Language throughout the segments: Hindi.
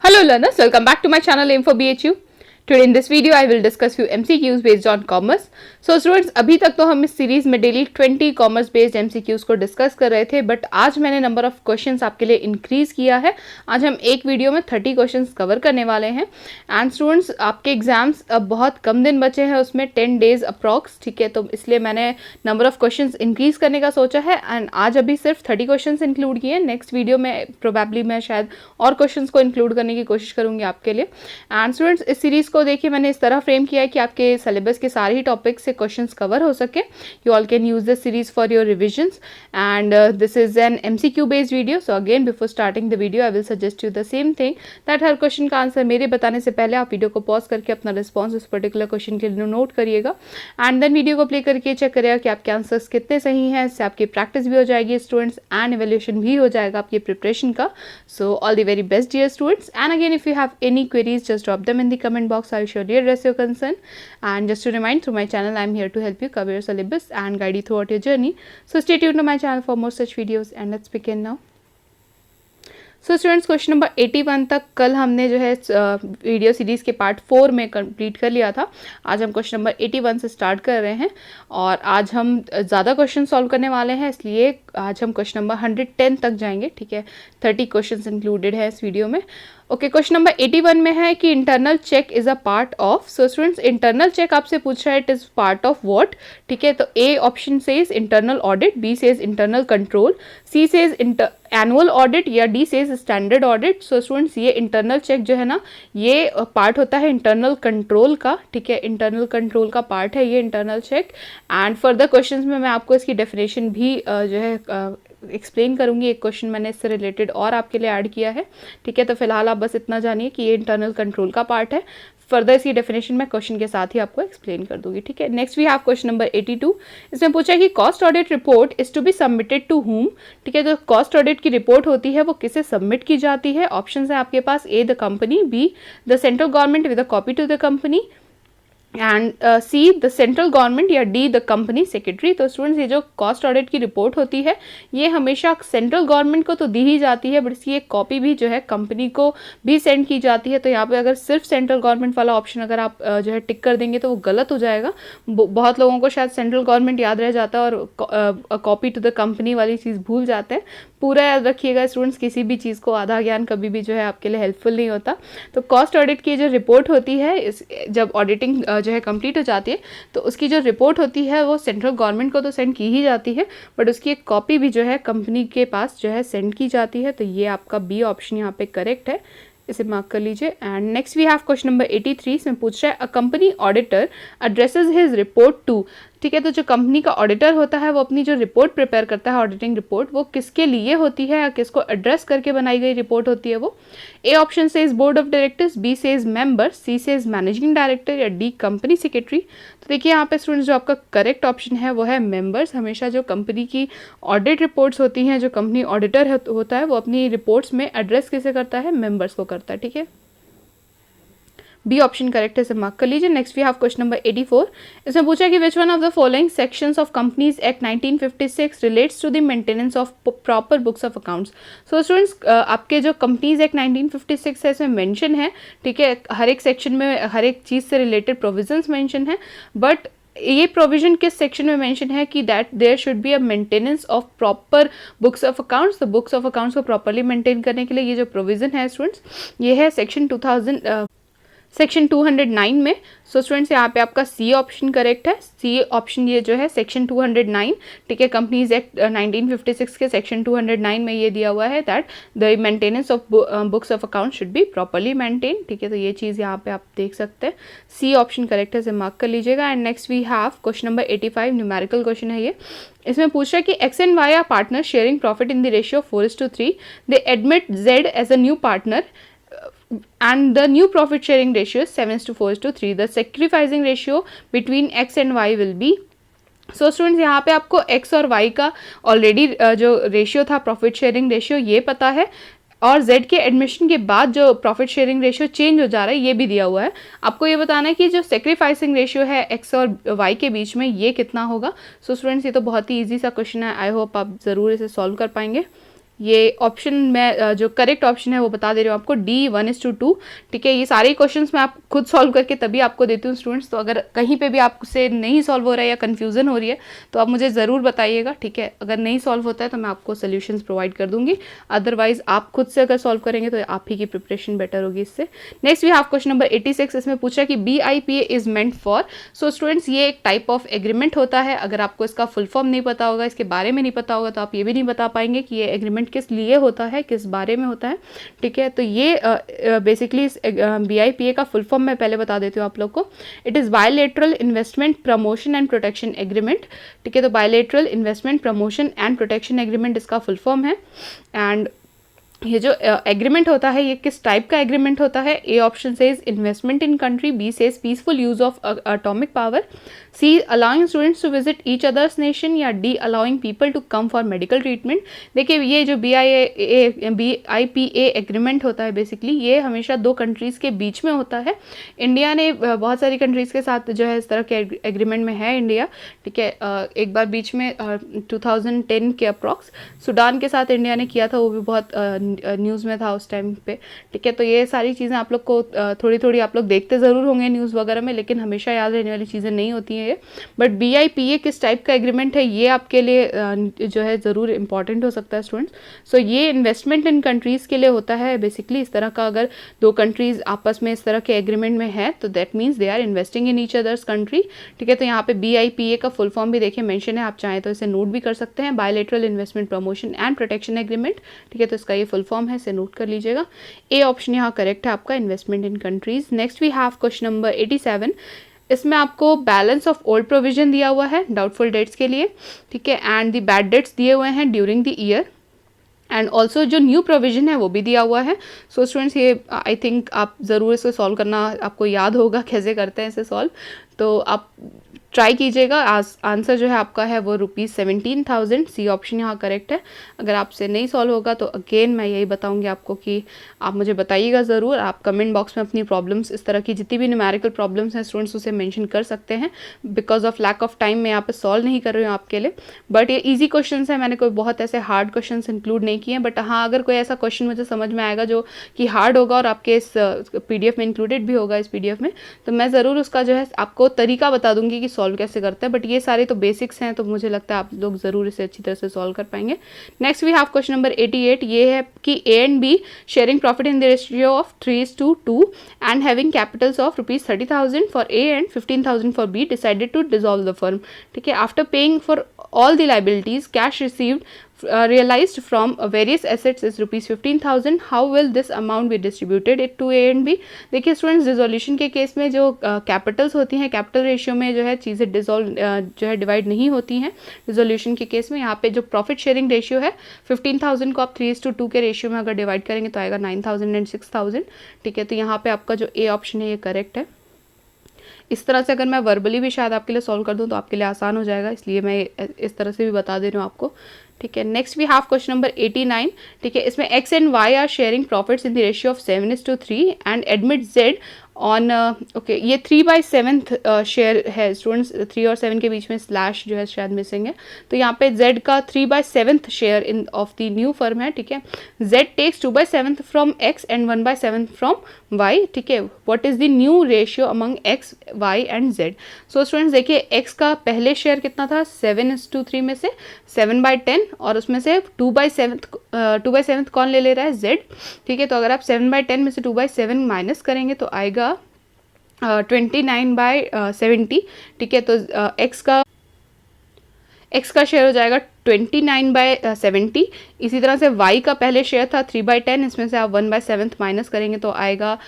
Hello learners, welcome back to my channel Aim for BHU. Today in this video I will discuss few MCQs based on commerce. So students, अभी तक तो हम इस सीरीज में डेली 20 कॉमर्स बेस्ड MCQs को डिस्कस कर रहे थे, बट आज मैंने नंबर ऑफ क्वेश्चंस आपके लिए इंक्रीज किया है. आज हम एक वीडियो में 30 क्वेश्चंस कवर करने वाले हैं. एंड स्टूडेंट्स, आपके एग्जाम्स अब बहुत कम दिन बचे हैं, उसमें 10 डेज अप्रॉक्स, ठीक है. तो इसलिए मैंने नंबर ऑफ क्वेश्चंस इंक्रीज करने का सोचा है. एंड आज अभी सिर्फ 30 क्वेश्चंस इंक्लूड किए. नेक्स्ट वीडियो में प्रोबेबली मैं शायद और क्वेश्चंस को इंक्लूड करने की कोशिश करूंगी आपके लिए. एंड स्टूडेंट्स, इस सीरीज को देखिए मैंने इस तरह फ्रेम किया है कि आपके सिलेबस के सारे ही टॉपिक्स से क्वेश्चंस कवर हो सके. You all can use this series for your revisions and this is an MCQ based video. So again before starting the video I will suggest you the same thing that her question का आंसर मेरे बताने से पहले आप वीडियो को पॉज करके अपना रिस्पॉन्स उस पर्टिकुलर क्वेश्चन के लिए नोट करिएगा एंड देन वीडियो को प्ले करके चेक करिएगा कि आपके आंसर्स कितने सही हैं. इससे आपकी प्रैक्टिस भी हो जाएगी स्टूडेंट्स एंड एवेल्यूशन भी हो जाएगा आपकी प्रिपरेशन का. So all the very best dear students. And again if you have any queries just drop them in the comment box. I will surely address your concern. And just to remind, through my channel I am here to help you cover your syllabus and guide you throughout your journey. So stay tuned to my channel for more such videos and let's begin now. So students, question number 81 तक कल हमने जो है वीडियो सीरीज़ के पार्ट 4 में कंप्लीट कर लिया था. आज हम क्वेश्चन नंबर 81 से स्टार्ट कर रहे हैं और आज हम ज़्यादा क्वेश्चन सॉल्व करने वाले हैं, इसलिए आज हम क्वेश्चन नंबर 110 तक जाएंगे. ठीक है, 30 क्वेश्चंस इंक्लूडेड है इस वीडियो में. ओके, क्वेश्चन नंबर 81 में है कि internal check is a part of. So students, internal check आपसे पूछ रहा है it is part of what. ठीक है, तो A option says internal audit, B says internal control, C says annual audit या D says standard audit. So students, ये इंटरनल चेक जो है ना, ये पार्ट होता है इंटरनल कंट्रोल का. ठीक है, इंटरनल कंट्रोल का पार्ट है ये internal check. And further questions में मैं आपको इसकी डेफिनेशन भी जो है एक्सप्लेन करूंगी. एक क्वेश्चन मैंने इससे रिलेटेड और आपके लिए ऐड किया है. ठीक है, तो फिलहाल आप बस इतना जानिए कि ये इंटरनल कंट्रोल का पार्ट है. फर्दर इसकी डेफिनेशन मैं क्वेश्चन के साथ ही आपको एक्सप्लेन कर दूंगी. ठीक है, next we have question number 82. इसमें पूछा है कि cost audit report is to be submitted to whom. ठीक है, तो कॉस्ट ऑडिट की रिपोर्ट होती है वो किसे सबमिट की जाती है. ऑप्शन है आपके पास, A the company, B the central government with a copy to the company and C the central government या डी द कंपनी सेक्रेटरी. तो स्टूडेंट्स, ये जो कॉस्ट ऑडिट की रिपोर्ट होती है ये हमेशा सेंट्रल गवर्नमेंट को तो दी ही जाती है, बट इसकी एक कॉपी भी जो है कंपनी को भी सेंड की जाती है. तो यहाँ पे अगर सिर्फ सेंट्रल गवर्नमेंट वाला ऑप्शन अगर आप जो है टिक कर देंगे तो वो गलत हो जाएगा. बहुत लोगों को शायद सेंट्रल गवर्नमेंट याद रह जाता है और कॉपी टू द कंपनी वाली चीज़ भूल जाते हैं. पूरा याद रखिएगा स्टूडेंट्स, किसी भी चीज़ को आधा ज्ञान कभी भी जो है आपके लिए हेल्पफुल नहीं होता. तो कॉस्ट ऑडिट की जो रिपोर्ट होती है, जब ऑडिटिंग जो है कंप्लीट हो जाती है तो उसकी जो रिपोर्ट होती है वो सेंट्रल गवर्नमेंट को तो सेंड की ही जाती है, बट उसकी एक कॉपी भी जो है कंपनी के पास जो है सेंड की जाती है. तो ये आपका बी ऑप्शन यहाँ पे करेक्ट है, इसे मार्क कर लीजिए. And next we have question number 83. इसमें पूछ रहा है a company auditor addresses his report to. ठीक है, तो जो कंपनी का ऑडिटर होता है वो अपनी जो रिपोर्ट प्रिपेयर करता है, ऑडिटिंग रिपोर्ट, वो किसके लिए होती है या किसको एड्रेस करके बनाई गई रिपोर्ट होती है वो. ए ऑप्शन से is board of directors, B से इज मेंबर, सी से इज मैनेजिंग डायरेक्टर या डी कंपनी सेक्रेटरी. तो देखिए यहाँ पे स्टूडेंट्स, जो आपका करेक्ट ऑप्शन है वो है मेंबर्स. हमेशा जो कंपनी की ऑडिट रिपोर्ट्स होती हैं, जो कंपनी ऑडिटर होता है वो अपनी रिपोर्ट्स में एड्रेस किसे करता है, मेंबर्स को करता है. ठीक है, बी ऑप्शन करेक्ट है, इसे मार्क कर लीजिए. Next we have question number 84. इसमें पूछा कि which one of the following sections of companies act 1956 relates to the maintenance of proper books of accounts. So students, आपके जो कंपनीज एक्ट 1956 है इसमें मेंशन है. ठीक है, हर एक सेक्शन में हर एक चीज़ से रिलेटेड प्रोविजंस मेंशन है, बट ये प्रोविजन किस सेक्शन में मेंशन है कि that there should be a maintenance of proper books of accounts. तो बुक्स ऑफ अकाउंट्स को प्रॉपरली मेंटेन करने के लिए ये जो प्रोविजन है स्टूडेंट्स, ये है सेक्शन 209 में. सो स्टूडेंट्स, यहाँ पे आपका सी ऑप्शन करेक्ट है. सी ऑप्शन ये जो है सेक्शन 209. ठीक है, कंपनीज एक्ट 1956 के सेक्शन 209 में ये दिया हुआ है that the maintenance of books of account should be properly maintain. ठीक है, तो ये चीज़ यहाँ पे आप देख सकते हैं. सी ऑप्शन करेक्ट है, इसे मार्क कर लीजिएगा. And next we have question number 85. Numerical question है ये. इसमें पूछ रहा है कि X and Y are partner sharing profit in the ratio 4:3. They admit Z as a new partner and the new profit sharing ratio is 7:4:3. The sacrificing ratio between x and y will be. So students, यहाँ पे आपको x और y का ऑलरेडी जो रेशियो था प्रॉफिट शेयरिंग रेशियो ये पता है, और z के एडमिशन के बाद जो प्रॉफिट शेयरिंग रेशियो चेंज हो जा रहा है ये भी दिया हुआ है. आपको ये बताना है कि जो सेक्रीफाइसिंग रेशियो है x और y के बीच में ये कितना होगा. सो स्टूडेंट्स, ये तो बहुत ही ईजी सा क्वेश्चन है. आई होप आप ज़रूर इसे सॉल्व कर पाएंगे. ये ऑप्शन मैं जो करेक्ट ऑप्शन है वो बता दे रही हूँ आपको, D 1:2। ठीक है, ये सारे क्वेश्चंस मैं आप खुद सॉल्व करके तभी आपको देती हूँ स्टूडेंट्स। तो अगर कहीं पे भी आपसे नहीं सॉल्व हो रहा है या कन्फ्यूज़न हो रही है तो आप मुझे ज़रूर बताइएगा। ठीक है, अगर नहीं सॉल्व होता है तो मैं आपको सोल्यूशंस प्रोवाइड कर दूंगी, अदरवाइज आप खुद से अगर सॉल्व करेंगे तो आप ही की प्रिपरेशन बेटर होगी इससे। Next we have question number 86। इसमें पूछा कि BIPA is meant for. So students, ये एक टाइप ऑफ एग्रीमेंट होता है। अगर आपको इसका फुल फॉर्म नहीं पता होगा, इसके बारे में नहीं पता होगा, तो आप ये भी नहीं बता पाएंगे कि ये एग्रीमेंट किस लिए होता है, किस बारे में होता है। ठीक है, तो ये बेसिकली इस BIPA का फुल फॉर्म मैं पहले बता देती हूँ आप लोग को। It is bilateral investment promotion and protection agreement. ठीक है, तो bilateral investment promotion and protection agreement इसका फुल फॉर्म है। एंड ये जो एग्रीमेंट होता है ये किस टाइप का एग्रीमेंट होता है? A option says investment in country, B says peaceful use of atomic power, C allowing students to visit each others nation, या D allowing people to come for medical treatment. देखिए, ये जो BIPA एग्रीमेंट होता है बेसिकली ये हमेशा दो कंट्रीज़ के बीच में होता है। इंडिया ने बहुत सारी कंट्रीज़ के साथ जो है इस तरह के एग्रीमेंट में है इंडिया। ठीक है, एक बार बीच में 2010 के अप्रॉक्स सूडान के साथ इंडिया ने किया था, वो भी बहुत न्यूज़ में था उस टाइम पे। ठीक है, तो ये सारी चीज़ें आप लोग को थोड़ी थोड़ी आप लोग देखते ज़रूर होंगे न्यूज़ वगैरह में, लेकिन हमेशा याद रहने वाली चीज़ें नहीं होती हैं ये। बट BIPA किस टाइप का एग्रीमेंट है ये आपके लिए जो है ज़रूर इंपॉर्टेंट हो सकता है स्टूडेंट्स। सो ये इन्वेस्टमेंट इन कंट्रीज़ के लिए होता है बेसिकली। इस तरह का अगर दो कंट्रीज़ आपस में इस तरह के एग्रीमेंट में है तो that means they are investing in each others country. ठीक है, तो यहाँ पे BIPA का फुल फॉर्म भी देखिए मेंशन है, आप चाहें तो इसे नोट भी कर सकते हैं, bilateral investment promotion and protection agreement. ठीक है, तो इसका ये फुल फॉर्म है, इसे नोट कर लीजिएगा। ए ऑप्शन यहाँ करेक्ट है आपका, investment in countries. Next we have question number 87। इसमें आपको बैलेंस ऑफ ओल्ड प्रोविजन दिया हुआ है डाउटफुल डेट्स के लिए। ठीक है, एंड द बैड डेट्स दिए हुए हैं during the year, and also जो न्यू प्रोविजन है वो भी दिया हुआ है। सो स्टूडेंट्स, ये आई थिंक आप ज़रूर इसे सॉल्व करना आपको याद होगा कैसे करते हैं इसे सॉल्व, तो आप ट्राई कीजिएगा। आंसर जो है आपका है वो ₹17,000, सी ऑप्शन यहाँ करेक्ट है। अगर आपसे नहीं सॉल्व होगा तो अगेन मैं यही बताऊंगी आपको कि आप मुझे बताइएगा ज़रूर। आप कमेंट बॉक्स में अपनी प्रॉब्लम्स, इस तरह की जितनी भी न्यूमेरिकल प्रॉब्लम्स हैं स्टूडेंट्स, उसे मेंशन कर सकते हैं। Because of lack of time मैं यहाँ पे सॉल्व नहीं कर रही हूँ आपके लिए, बट ये ईजी क्वेश्चन है, मैंने कोई बहुत ऐसे हार्ड क्वेश्चन इंक्लूड नहीं किए हैं। बट हाँ, अगर कोई ऐसा क्वेश्चन मुझे समझ में आएगा जो कि हार्ड होगा और आपके इस PDF में इंक्लूडेड भी होगा इस PDF में, तो मैं ज़रूर उसका जो है आपको तरीका बता दूंगी कि सॉल्व कैसे करते हैं। बट ये सारे तो बेसिक्स हैं, तो मुझे लगता है आप लोग ज़रूर इसे अच्छी तरह से सॉल्व कर पाएंगे। Next we have question number 88। ये है कि A and B sharing profit in the ratio of 3:2 and having capitals of ₹30,000 for A and 15,000 for B decided to dissolve the firm. ठीक है, after paying for all the liabilities, cash received realized from various assets is ₹15,000. How will this amount be distributed it to A and B? देखिए स्टूडेंट्स, डिसोल्यूशन के केस में जो कैपिटल्स होती हैं, कैपिटल रेशियो में जो है चीज़ें जो है डिवाइड नहीं होती हैं डिसोल्यूशन के केस में। यहाँ पे जो प्रॉफिट शेयरिंग रेशियो है 15,000 को आप 3:2 के रेशियो में अगर डिवाइड करेंगे तो आएगा 9,000 एंड 6,000। ठीक है, तो यहाँ पे आपका जो ए ऑप्शन है ये करेक्ट है। इस तरह से अगर मैं वर्बली भी शायद आपके लिए सॉल्व कर दूं तो आपके लिए आसान हो जाएगा, इसलिए मैं इस तरह से भी बता दे रही हूँ आपको। ठीक है, next we have question number 89। ठीक है, इसमें X and Y are sharing profits in the ratio of 7:3 and admit Z on okay, ये 3/7 शेयर है स्टूडेंट्स, 3 और 7 के बीच में स्लैश जो है शायद मिसिंग है, तो यहाँ पे Z का 3/7 share in of the new firm है। ठीक है, Z takes 2/7 from X and 1/7 from Y। ठीक है, what is the new ratio among X, Y and Z? So students देखिए, X का पहले शेयर कितना था, 7:3 में से 7/10, और उसमें से 2/7 कौन ले रहा है, Z। ठीक है, तो अगर आप 7/10 में से 2/7 माइनस करेंगे तो आएगा 29/70। ठीक है, तो X का शेयर हो जाएगा 29/70। इसी तरह से Y का पहले शेयर था 3/10, इसमें से आप 1/7 माइनस करेंगे तो आएगा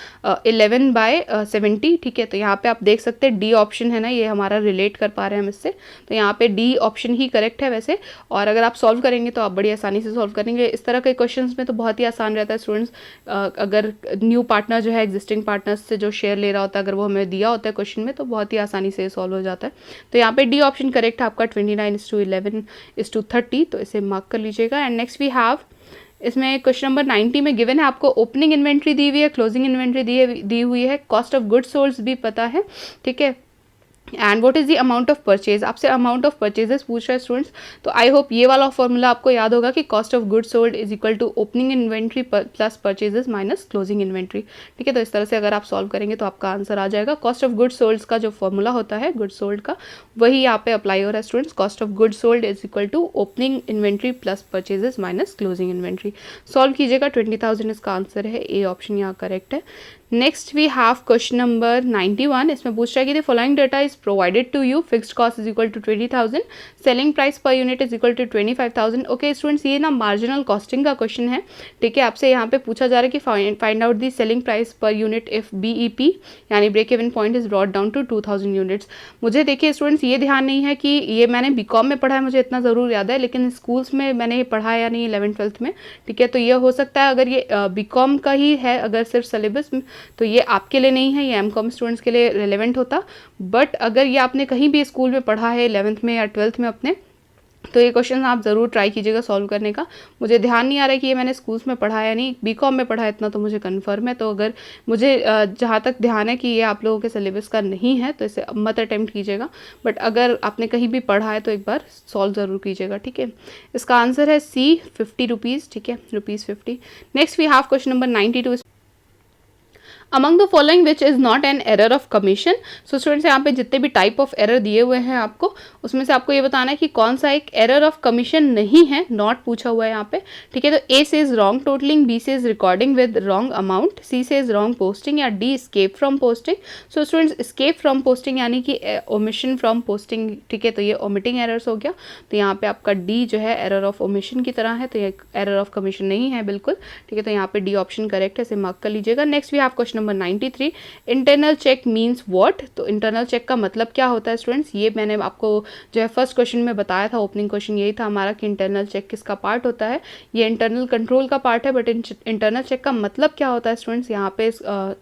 11/70। ठीक है, तो यहाँ पे आप देख सकते हैं डी ऑप्शन है ना, ये हमारा रिलेट कर पा रहे हैं हम इससे, तो यहाँ पे डी ऑप्शन ही करेक्ट है वैसे। और अगर आप सॉल्व करेंगे तो आप बड़ी आसानी से सॉल्व करेंगे। इस तरह के क्वेश्चंस में तो बहुत ही आसान रहता है स्टूडेंट्स। अगर न्यू पार्टनर जो है एग्जिस्टिंग पार्टनर्स से जो शेयर ले रहा होता है, अगर वो हमें दिया होता है क्वेश्चन में, तो बहुत ही आसानी से सॉल्व हो जाता है। तो यहाँ पे डी ऑप्शन करेक्ट है आपका, 29:11:30, तो इसे मार्क कर लीजिएगा। एंड नेक्स्ट वी हैव, इसमें क्वेश्चन नंबर 90 में गिवन है आपको ओपनिंग इन्वेंट्री दी हुई है, क्लोजिंग इन्वेंट्री दी हुई है, कॉस्ट ऑफ गुड्स सोल्ड भी पता है। ठीक है, and what is the amount of purchase, आपसे अमाउंट ऑफ परचेजेस पूछ रहा है स्टूडेंट्स। तो आई होप ये वाला फॉर्मूला आपको याद होगा कि cost of goods sold is equal to opening inventory plus purchases minus closing inventory. ठीक है, तो इस तरह से अगर आप सॉल्व करेंगे तो आपका आंसर आ जाएगा। कॉस्ट ऑफ गुड्स सोल्ड का जो फॉर्मूला होता है गुड्स सोल्ड का, वही यहाँ पे अप्लाई हो रहा है students. Cost of goods sold is equal to opening inventory plus purchases minus closing inventory. Solve कीजिएगा, 20,000 इसका आंसर है, ए ऑप्शन यहाँ करेक्ट है। Next we have question number 91। इसमें पूछ रहा है कि the following data is provided to you, fixed cost is equal to 20,000, selling price per unit is equal to 25,000। Okay students, ये ना मार्जिनल कॉस्टिंग का क्वेश्चन है। ठीक है, आपसे यहाँ पे पूछा जा रहा है कि find out the selling price per unit if BEP यानी break even point is brought down to 2,000 units. मुझे देखिए स्टूडेंट्स, ये ध्यान नहीं है कि ये मैंने BCom में पढ़ा है, मुझे इतना ज़रूर याद है, लेकिन स्कूल्स में मैंने पढ़ा या नहीं 11th-12th में। ठीक है, तो ये हो सकता है अगर ये BCom का ही है, अगर सिर्फ सिलेबस तो ये आपके लिए नहीं है, ये MCom स्टूडेंट्स के लिए रिलेवेंट होता। बट अगर ये आपने कहीं भी स्कूल में पढ़ा है 11th में या 12th में अपने, तो ये क्वेश्चन आप ज़रूर ट्राई कीजिएगा सॉल्व करने का। मुझे ध्यान नहीं आ रहा है कि ये मैंने स्कूल्स में पढ़ा है या नहीं, BCom में पढ़ा है इतना तो मुझे कन्फर्म है। तो अगर मुझे जहाँ तक ध्यान है कि ये आप लोगों के सिलेबस का नहीं है तो इसे मत अटेम्प्ट कीजिएगा। बट अगर आपने कहीं भी पढ़ा है तो एक बार सॉल्व ज़रूर कीजिएगा। ठीक है, इसका आंसर है C, 50 रुपीज़। ठीक है, ₹50। Next we have question number 92। Among the following which is not an error of commission. So students, यहाँ पे जितने भी टाइप ऑफ एरर दिए हुए हैं आपको, उसमें से आपको ये बताना है कि कौन सा एक एरर ऑफ कमीशन नहीं है, नॉट पूछा हुआ है यहाँ पे। ठीक है, तो A says wrong totalling, B says recording with wrong amount, C says wrong posting या D escape from posting. So students, escape from posting यानी कि ओमिशन फ्रॉम पोस्टिंग। ठीक है, तो ये ओमिटिंग एरर्स हो गया। तो यहाँ पे आपका D जो है एरर ऑफ ओमिशन की तरह है, तो ये एरर ऑफ कमीशन नहीं है बिल्कुल। ठीक है, तो यहाँ पे D ऑप्शन करेक्ट है, इसे मार्क कर लीजिएगा। Next we have question number 93। Internal check means what. तो इंटरनल चेक का मतलब क्या होता है स्टूडेंट्स, ये मैंने आपको जो है फर्स्ट क्वेश्चन में बताया था, ओपनिंग क्वेश्चन यही था हमारा कि इंटरनल चेक किसका पार्ट होता है। ये इंटरनल कंट्रोल का पार्ट है। बट इंटरनल चेक का मतलब क्या होता है स्टूडेंट्स, यहाँ पे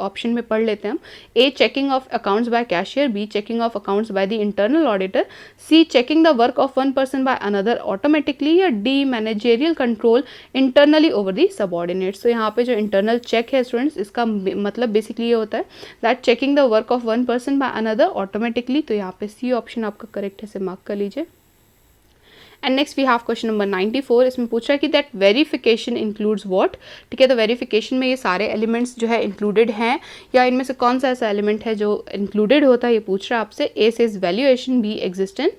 ऑप्शन में पढ़ लेते हैं हम। A checking of accounts by cashier, B checking of accounts by the internal auditor, C checking the work of one person by another automatically, या D managerial control internally over the subordinates. तो यहाँ पे जो इंटरनल चेक है स्टूडेंट्स, इसका मतलब बेसिकली ये होता है that checking the work of one person by another automatically. तो यहाँ पे C ऑप्शन आपका करेक्ट है, इसे मार्क कर लीजिए। And next we have question number 94। इसमें पूछा है कि दैट वेरिफिकेशन इंक्लूड्स व्हाट। ठीक है, तो वेरिफिकेशन में ये सारे एलिमेंट्स जो है इंक्लूडेड हैं, या इनमें से कौन सा ऐसा एलिमेंट है जो इंक्लूडेड होता है, ये पूछ रहा है आपसे। A says valuation, B existence,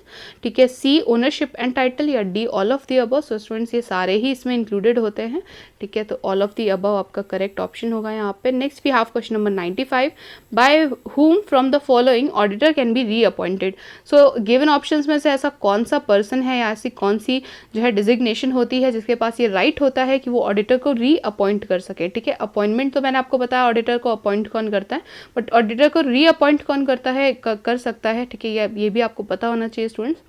ठीक है, C ओनरशिप एंड टाइटल, या D all of the above. So students, ये सारे ही इसमें इंक्लूडेड होते हैं। ठीक है, तो ऑल ऑफ द अबव आपका करेक्ट ऑप्शन होगा यहाँ पे। Next we have question number 95। By whom from the following auditor can be reappointed. So given options में से ऐसा कौन सा पर्सन है या ऐसी कौन सी जो है डिजिग्नेशन होती है जिसके पास ये राइट होता है कि वो ऑडिटर को रीअपॉइंट कर सके। ठीक है, अपॉइंटमेंट तो मैंने आपको बताया ऑडिटर को अपॉइंट कौन करता है, बट ऑडिटर को रीअपॉइंट कौन करता है, कर सकता है। ठीक है, ये भी आपको पता होना चाहिए स्टूडेंट्स।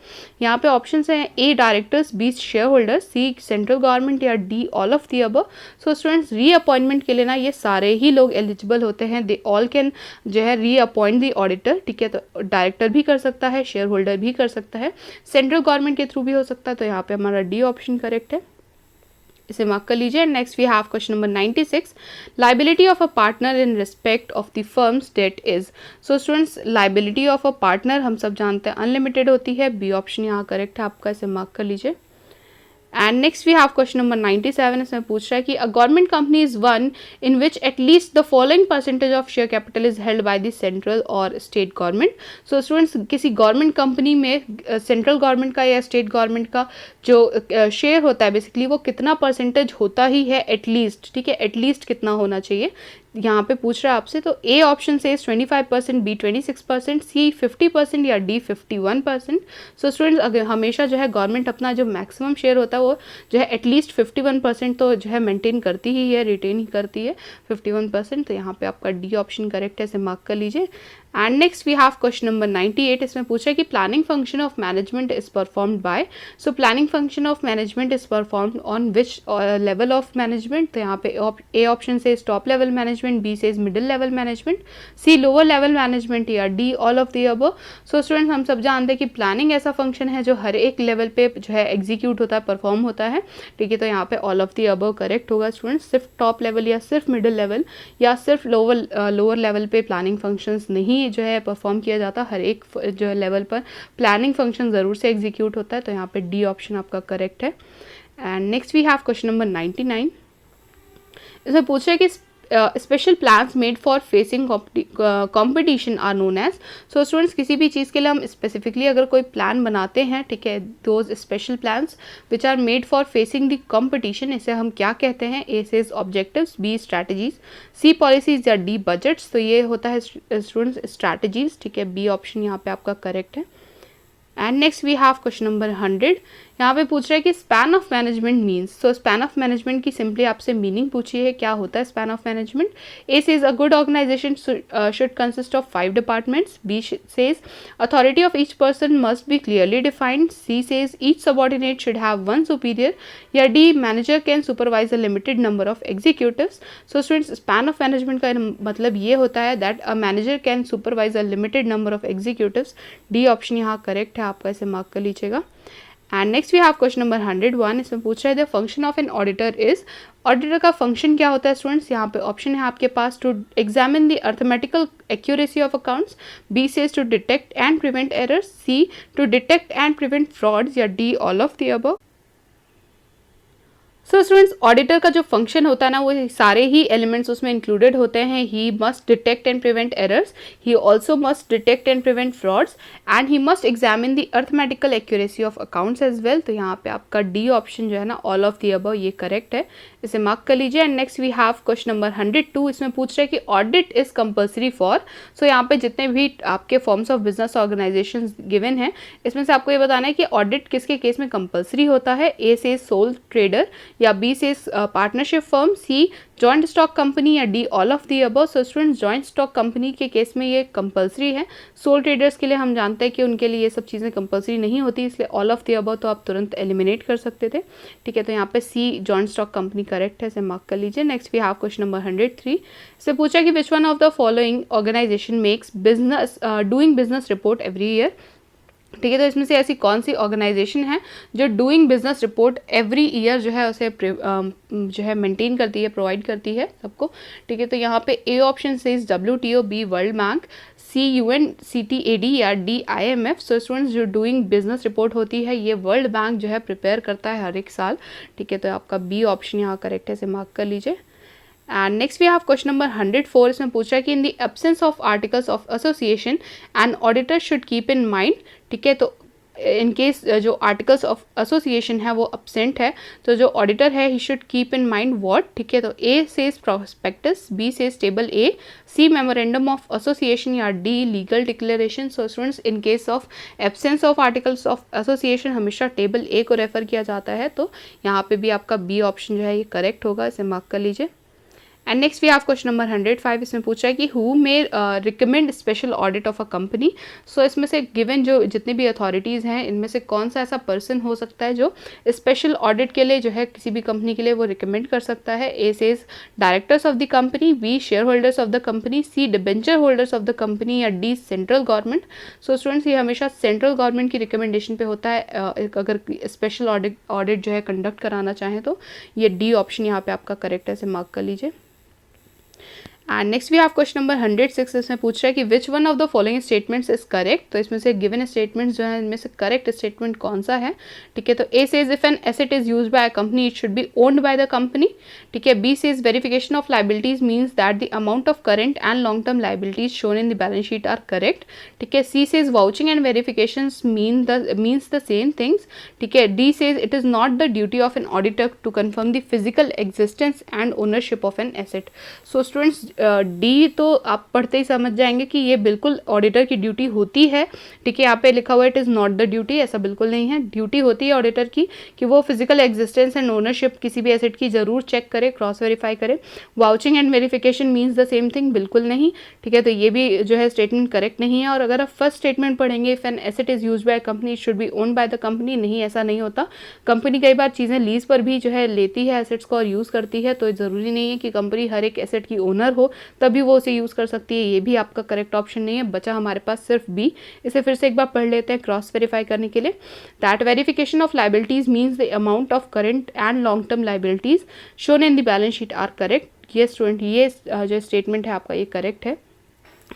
यहाँ पे ऑप्शन हैं A directors, B share holders, C central government, या D all of the above. So students, reappointment के लिए ना ये सारे ही लोग एलिजिबल होते हैं। दे ऑल कैन जो है रीअपॉइंट द ऑडिटर। ठीक है, तो डायरेक्टर भी कर सकता है, शेयर होल्डर भी कर सकता है, सेंट्रल गवर्नमेंट के थ्रू भी हो सकता है। तो यहाँ पे हमारा D ऑप्शन करेक्ट है, इसे मार्क कर लीजिए। Next we have question number 96। Liability of a partner in respect of the firm's debt is. So students, liability of a partner हम सब जानते हैं अनलिमिटेड होती है। B ऑप्शन यहाँ करेक्ट है आपका, इसे मार्क कर लीजिए। And next we have question number 97। इसमें पूछ रहा है कि a government company is one in which at least the following percentage of share capital is held by the central और स्टेट गवर्नमेंट। सो स्टूडेंट्स, किसी गवर्नमेंट कंपनी में सेंट्रल गवर्नमेंट का या स्टेट गवर्नमेंट का जो शेयर होता है बेसिकली वो कितना परसेंटेज होता ही है एटलीस्ट। ठीक है, एटलीस्ट कितना होना चाहिए यहाँ पे पूछ रहा है आपसे। तो A ऑप्शन से 25%, B 26%, C 50% या D 51%। सो स्टूडेंट्स, अगर हमेशा जो है गवर्नमेंट अपना जो मैक्सिमम शेयर होता है वो जो है एटलीस्ट 51% तो जो है मेंटेन करती ही है, रिटेन ही करती है 51%। तो यहाँ पे आपका D ऑप्शन करेक्ट है, इसे मार्क कर लीजिए। And next we have question number 98। इसमें पूछा है कि planning function of management is performed by. So planning function of management is performed on which level of management. तो यहाँ पे A ऑप्शन से टॉप लेवल मैनेजमेंट, B से middle level management, C lower level management, या D all of the above. So students, हम सब जानते हैं कि प्लानिंग ऐसा फंक्शन है जो हर एक लेवल पे जो है एग्जीक्यूट होता है, परफॉर्म होता है। ठीक है, तो यहाँ पे all of the above correct होगा स्टूडेंट्स। सिर्फ टॉप लेवल या सिर्फ मिडिल लेवल या सिर्फ लोअर लेवल पे प्लानिंग फंक्शंस नहीं नहीं जो है परफॉर्म किया जाता, हर एक जो है लेवल पर प्लानिंग फंक्शन ज़रूर से एग्जीक्यूट होता है, तो यहाँ पे डी ऑप्शन आपका करेक्ट है। And next we have question number 99। इसमें पूछ रहा है कि special plans made for facing competition are known as. So students, किसी भी चीज़ के लिए हम स्पेसिफिकली अगर कोई प्लान बनाते हैं, ठीक है, those special plans which are made for facing the competition, इसे हम क्या कहते हैं? A says objectives, B strategies, C policies या डी बजट्स। तो ये होता है स्टूडेंट्स स्ट्रैटेजीज, ठीक है, बी ऑप्शन यहाँ पे आपका करेक्ट है। And next we have question number 100। यहाँ पे पूछ रहा है कि span of management means. So span of management की सिंपली आपसे मीनिंग पूछी है, क्या होता है span of management? A says a good organisation should consist of 5 departments, B says authority of each person must be clearly defined, C says each subordinate should have one superior, या D manager can supervise a limited number of executives. So students, span of management का मतलब ये होता है that a manager can supervise a limited number of executives. D option यहाँ करेक्ट है, आपका इसे मार्क कर लीजिएगा। And next we have question number 101। इसमें पूछ रहे थे function of an auditor is. Auditor का फंक्शन क्या होता है स्टूडेंट्स? यहाँ पे ऑप्शन है आपके पास to examine the arithmetical accuracy of accounts, B says to detect and prevent errors, C to detect and prevent frauds, या D all of the above. So students, auditor का जो फंक्शन होता है ना, वो सारे ही एलिमेंट्स उसमें इंक्लूडेड होते हैं। He must detect and prevent errors, he also must detect and prevent frauds, and he must examine the arithmetical accuracy of accounts as well. तो यहाँ पे आपका डी ऑप्शन जो है ना, ऑल ऑफ द अबव, ये करेक्ट है, इसे मार्क कर लीजिए। And next we have question number 102। इसमें पूछ रहे हैं कि audit is compulsory for. So यहाँ पे जितने भी आपके forms of business organisation given है, इसमें से आपको ये बताना है कि ऑडिट किसके केस में कंपल्सरी होता है। ए से सोल ट्रेडर, या बी से पार्टनरशिप फर्म, सी जॉइंट स्टॉक कंपनी, या D all of the above. So students, joint stock company के केस में ये कंपल्सरी है। सोल ट्रेडर्स के लिए हम जानते हैं कि उनके लिए ये सब चीज़ें कंपल्सरी नहीं होती, इसलिए ऑल ऑफ दी अबव तो आप तुरंत एलिमिनेट कर सकते थे, ठीक है। तो यहाँ पे C joint stock company correct है, इसे मार्क कर लीजिए। Next we have question number 103। इससे पूछा कि which one of the following organisation makes business doing business report every year, ठीक है। तो इसमें से ऐसी कौन सी ऑर्गेनाइजेशन है जो doing business report every year जो है उसे जो है मेंटेन करती है, प्रोवाइड करती है सबको, ठीक है। तो यहाँ पे ए ऑप्शन से WTO, बी वर्ल्ड बैंक, सी UNCTAD, या डी IMF। सो स्टूडेंट्स, जो डूइंग बिजनेस रिपोर्ट होती है ये वर्ल्ड बैंक जो है प्रिपेयर करता है हर एक साल, ठीक है। तो आपका बी ऑप्शन यहाँ करेक्ट है, इसे मार्क कर लीजिए। And next we have question number 104। इसमें पूछ रहा है कि in the absence of articles of association and auditor should keep in mind, ठीक है। तो इन केस जो आर्टिकल्स ऑफ एसोसिएशन है वो अब्सेंट है, तो जो ऑडिटर है he should keep in mind what, ठीक है। तो A says prospectus, B says table A, C memorandum of association, या D legal declaration. So students, in case of absence of articles of association हमेशा टेबल ए को रेफर किया जाता है, तो यहाँ पे भी आपका बी ऑप्शन जो है ये करेक्ट होगा, इसे मार्क कर लीजिए। And next we have question number 105। इसमें पूछा है कि who may recommend special audit of a company. So इसमें से गिवन जो जितने भी अथॉरिटीज़ हैं, इनमें से कौन सा ऐसा पर्सन हो सकता है जो स्पेशल ऑडिट के लिए जो है किसी भी कंपनी के लिए वो रिकमेंड कर सकता है। A says directors of the company, B share holders of the company, C debenture holders of the company, या D central government. So students, ये हमेशा सेंट्रल गवर्नमेंट की रिकमेंडेशन पे होता है अगर स्पेशल ऑडिट जो है कंडक्ट कराना चाहें तो। ये डी ऑप्शन यहाँ पे आपका करेक्ट है, इसे मार्क कर लीजिए। And next we have question number 106। इसमें पूछ रहा है कि which one of the following statements is correct. तो इसमें से गिवन स्टेटमेंट्स जो है इनमें से करेक्ट स्टेटमेंट कौन सा है, ठीक है। तो A says if an asset is used by a company it should be owned by the company, ठीक है। B says verification of liabilities means that the amount of current and long term liabilities shown in the balance sheet are correct, ठीक है। C says vouching and verification means the same things, ठीक है। D says it is not the duty of an auditor to confirm the physical existence and ownership of an asset. So students, D तो आप पढ़ते ही समझ जाएंगे कि ये बिल्कुल ऑडिटर की ड्यूटी होती है, ठीक है। यहाँ पे लिखा हुआ है it is not the duty, ऐसा बिल्कुल नहीं है। ड्यूटी होती है ऑडिटर की कि वो फिजिकल एग्जिस्टेंस एंड ओनरशिप किसी भी एसेट की जरूर चेक करे, क्रॉस वेरीफाई करे। Vouching and verification means the same thing, बिल्कुल नहीं, ठीक है। तो ये भी जो है स्टेटमेंट करेक्ट नहीं है। और अगर आप फर्स्ट स्टेटमेंट पढ़ेंगे if an asset is used by company it should be owned by the company, नहीं, ऐसा नहीं होता। कंपनी कई बार चीज़ें लीज पर भी जो है लेती है एसेट्स को और यूज़ करती है, तो ज़रूरी नहीं है कि कंपनी हर एक एसेट की ओनर हो तभी वो उसे यूज़ कर सकती है। ये भी आपका करेक्ट ऑप्शन नहीं है, बचा हमारे पास सिर्फ बी। इसे फिर से एक बार पढ़ लेते हैं क्रॉस वेरीफाई करने के लिए। That verification of liabilities means the amount of current and long term liabilities shown in the balance sheet are correct. ये स्टूडेंट, ये जो स्टेटमेंट है आपका ये करेक्ट है।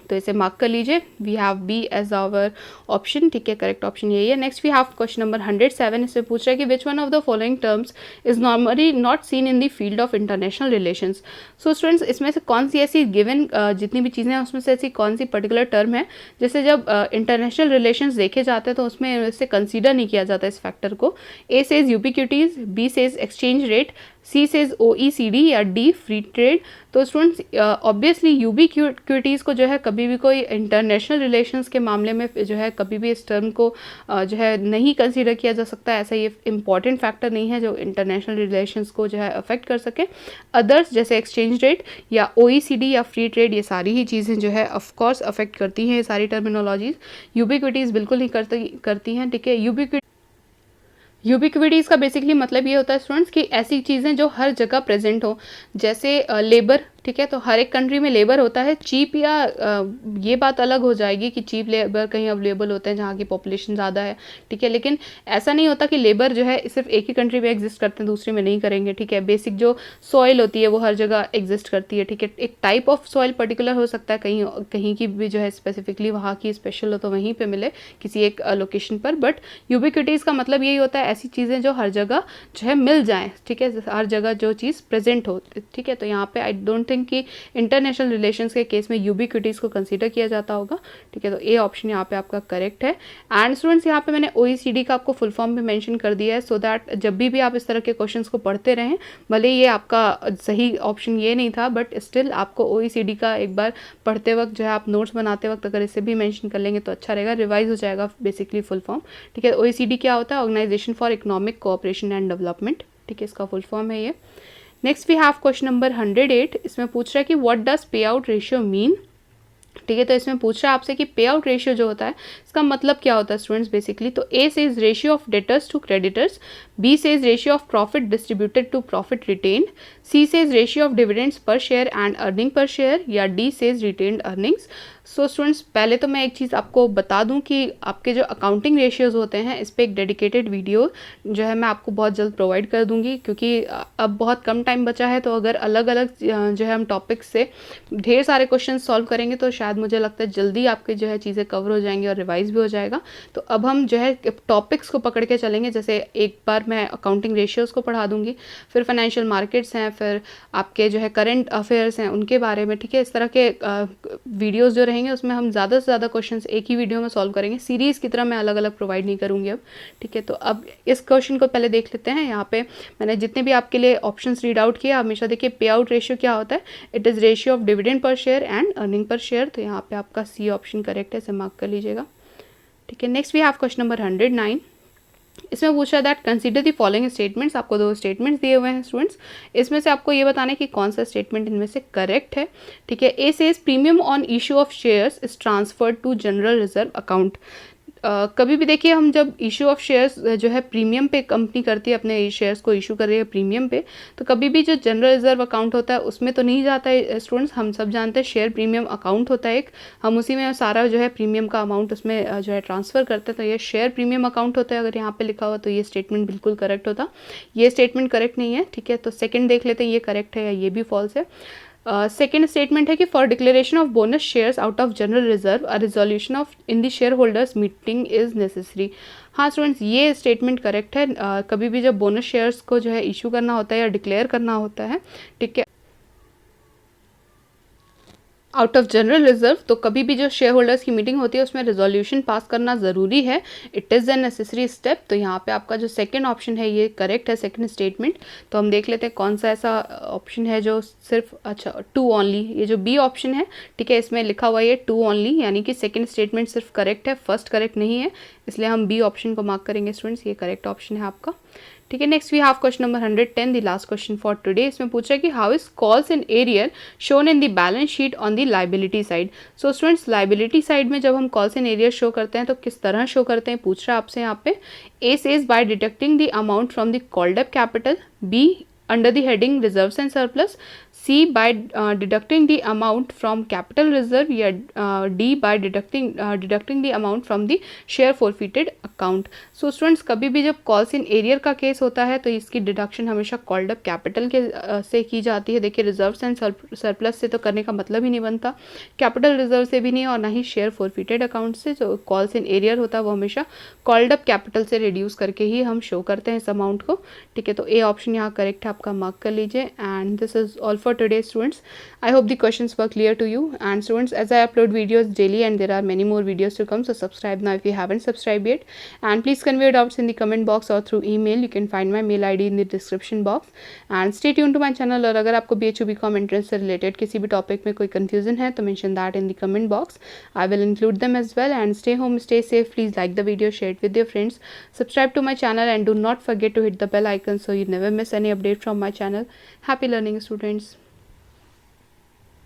तो इसे मार्क कर लीजिए, we have B as our option, ठीक है, करेक्ट ऑप्शन यही है। Next we have question number 107, इसमें पूछ रहा है कि which one of the following terms is normally not seen in the field of international relations. So students, इसमें से कौन सी ऐसी गिवन जितनी भी चीज़ें हैं उसमें से ऐसी कौन सी पर्टिकुलर टर्म है जैसे जब इंटरनेशनल रिलेशंस देखे जाते हैं तो उसमें इसे कंसीडर नहीं किया जाता इस फैक्टर को। A says ubiquities, B says exchange rate, C says OECD या डी फ्री ट्रेड। तो स्टूडेंट्स ऑब्वियसली यूबिक्विटीज़ को जो है कभी भी कोई इंटरनेशनल रिलेशंस के मामले में जो है कभी भी इस टर्म को जो है नहीं कंसीडर किया जा सकता। ऐसा ये इंपॉर्टेंट फैक्टर नहीं है जो इंटरनेशनल रिलेशंस को जो है अफेक्ट कर सके। अदर्स जैसे एक्सचेंज रेट या OECD या फ्री ट्रेड, ये सारी ही चीज़ें जो है ऑफकोर्स अफेक्ट करती हैं, ये सारी टर्मिनोलॉजीज। यूबिक्विटीज़ बिल्कुल नहीं करती हैं, ठीक है। यूबिक्विटीज़ का बेसिकली मतलब ये होता है स्टूडेंट्स कि ऐसी चीज़ें जो हर जगह प्रेजेंट हो, जैसे लेबर, ठीक है, तो हर एक कंट्री में लेबर होता है। चीप या ये बात अलग हो जाएगी कि चीप लेबर कहीं अवेलेबल होते हैं जहाँ की पॉपुलेशन ज़्यादा है, ठीक है, लेकिन ऐसा नहीं होता कि लेबर जो है सिर्फ एक ही कंट्री में एग्जिस्ट करते हैं दूसरे में नहीं करेंगे, ठीक है। बेसिक जो सॉइल होती है वो हर जगह एग्जिस्ट करती है, ठीक है। एक टाइप ऑफ सॉइल पर्टिकुलर हो सकता है, कहीं कहीं की भी जो है स्पेसिफिकली वहाँ की स्पेशल हो तो वहीं पर मिले किसी एक लोकेशन पर, बट यूबिक्विटीज़ का मतलब यही होता है ऐसी चीज़ें जो हर जगह जो है मिल जाएं, ठीक है, हर जगह जो चीज़ प्रेजेंट हो, ठीक है। तो यहाँ पे आई डोंट थिंक कि इंटरनेशनल रिलेशंस के केस में यूबिक्विटीज़ को कंसीडर किया जाता होगा, ठीक है। तो ए ऑप्शन यहाँ पे आपका करेक्ट है। एंड स्टूडेंट्स, यहाँ पे मैंने OECD का आपको फुल फॉर्म भी मेंशन कर दिया है, सो दैट जब भी आप इस तरह के क्वेश्चंस को पढ़ते रहें, भले ये आपका सही ऑप्शन ये नहीं था बट स्टिल आपको OECD का एक बार पढ़ते वक्त जो है आप नोट्स बनाते वक्त अगर इसे भी मेंशन कर लेंगे तो अच्छा रहेगा, रिवाइज हो जाएगा बेसिकली फुल फॉर्म, ठीक है। OECD क्या होता है? Organisation for economic cooperation and development, ठीक है, इसका फुल फॉर्म है ये। Next we have question number 108, इसमें पूछ रहा है कि what does pay out ratio mean, ठीक है। तो इसमें पूछ रहा है आपसे कि पे आउट रेशियो जो होता है इसका मतलब क्या होता है स्टूडेंट्स बेसिकली। तो A says ratio of debtors to creditors, B says ratio of profit distributed to profit retained, C says ratio of dividends per share and earning per share, या D says retained earnings. So students, पहले तो मैं एक चीज़ आपको बता दूं कि आपके जो अकाउंटिंग रेशियोज़ होते हैं इस पर एक डेडिकेटेड वीडियो जो है मैं आपको बहुत जल्द प्रोवाइड कर दूंगी, क्योंकि अब बहुत कम टाइम बचा है। तो अगर अलग अलग जो है हम टॉपिक्स से ढेर सारे क्वेश्चन सॉल्व करेंगे तो शायद मुझे लगता है जल्दी आपके जो है चीज़ें कवर हो जाएंगी और रिवाइज भी हो जाएगा। तो अब हम जो है टॉपिक्स को पकड़ के चलेंगे, जैसे एक बार मैं अकाउंटिंग रेशियोज़ को पढ़ा दूंगी, फिर फाइनेंशियल मार्केट्स हैं, फिर आपके जो है करंट अफेयर्स हैं उनके बारे में, ठीक है। इस तरह के वीडियोज़ जो रहेंगे उसमें हम ज़्यादा से ज़्यादा क्वेश्चंस एक ही वीडियो में सॉल्व करेंगे, सीरीज़ की तरह मैं अलग अलग प्रोवाइड नहीं करूँगी अब, ठीक है। तो अब इस क्वेश्चन को पहले देख लेते हैं। यहाँ पे मैंने जितने भी आपके लिए ऑप्शंस रीड आउट किया, हमेशा देखिए पे आउट रेशियो क्या होता है, it is ratio of dividend per share and earning per share. तो यहाँ पे आपका सी ऑप्शन करेक्ट है, इसे मार्क कर लीजिएगा, ठीक है। Next we have question number 109, इसमें पूछा है that consider the following statements. आपको दो स्टेटमेंट्स दिए हुए हैं स्टूडेंट्स, इसमें से आपको ये बताना है कि कौन सा स्टेटमेंट इनमें से करेक्ट है, ठीक है। A says premium on issue of shares is transferred to general reserve account. कभी भी देखिए हम जब इशू ऑफ शेयर्स जो है प्रीमियम पे कंपनी करती है, अपने शेयर्स को इशू कर रही है प्रीमियम पे, तो कभी भी जो जनरल रिजर्व अकाउंट होता है उसमें तो नहीं जाता है स्टूडेंट्स। हम सब जानते हैं शेयर प्रीमियम अकाउंट होता है एक, हम उसी में सारा जो है प्रीमियम का अमाउंट उसमें जो है ट्रांसफ़र करते हैं, तो ये शेयर प्रीमियम अकाउंट होता है। अगर यहाँ पे लिखा हुआ तो ये स्टेटमेंट बिल्कुल करेक्ट होता, ये स्टेटमेंट करेक्ट नहीं है, ठीक है। तो सेकेंड देख लेते हैं ये करेक्ट है या ये भी फॉल्स है। सेकेंड स्टेटमेंट है कि for declaration of bonus shares out of general reserve a resolution of in the share holders meeting is necessary. हाँ स्टूडेंट्स, ये स्टेटमेंट करेक्ट है। कभी भी जब बोनस शेयर्स को जो है इशू करना होता है या डिक्लेयर करना होता है, ठीक है, आउट ऑफ जनरल रिजर्व, तो कभी भी जो शेयर होल्डर्स की मीटिंग होती है उसमें रेजोल्यूशन पास करना ज़रूरी है, it is a necessary step. तो यहाँ पे आपका जो सेकंड ऑप्शन है ये करेक्ट है, सेकंड स्टेटमेंट। तो हम देख लेते हैं कौन सा ऐसा ऑप्शन है जो सिर्फ, अच्छा, टू ओनली, ये जो बी ऑप्शन है, ठीक है, इसमें लिखा हुआ ये टू ओनली, यानी कि सेकेंड स्टेटमेंट सिर्फ करेक्ट है, फर्स्ट करेक्ट नहीं है, इसलिए हम बी ऑप्शन को मार्क करेंगे स्टूडेंट्स, ये करेक्ट ऑप्शन है आपका, ठीक है। Next we have question number 110, the last question for today. इसमें पूछा है कि how is calls in arrear shown in the balance sheet on the liability side. So students, liability side में जब हम कॉल्स इन एरियर शो करते हैं तो किस तरह शो करते हैं पूछ रहा है आपसे यहाँ पे। A says by deducting the amount from the called up capital, B under the heading reserves and surplus, C by deducting the amount from capital reserve या D by deducting the amount from the share forfeited account. So students, कभी भी जब कॉल्स इन एरियर का केस होता है तो इसकी डिडक्शन हमेशा कॉल्ड अप कैपिटल के से की जाती है. देखिए रिजर्व्स एंड सरप्लस से तो करने का मतलब ही नहीं बनता, कैपिटल रिजर्व से भी नहीं और ना ही शेयर फॉरफिटेड अकाउंट से. जो कॉल्स इन एरियर होता है वो हमेशा कॉल्ड अप कैपिटल से रिड्यूस करके ही हम शो करते हैं इस अमाउंट को. ठीक है, तो ए ऑप्शन यहाँ करेक्ट है आपका, मार्क कर लीजिए. And this is all for today students. I hope the questions were clear to you. And students, as I upload videos daily and there are many more videos to come, so subscribe now if you haven't subscribed yet, and please convey your doubts in the comment box or through email. You can find my mail id in the description box, and stay tuned to my channel. और अगर आपको BHU BCom entrance से related किसी भी टॉपिक में कोई confusion है तो mention that in the comment box. I will include them as well. And stay home, stay safe. Please like the video, share it with your friends, subscribe to my channel, and do not forget to hit the bell icon so you never miss any update from my channel. Happy learning, students.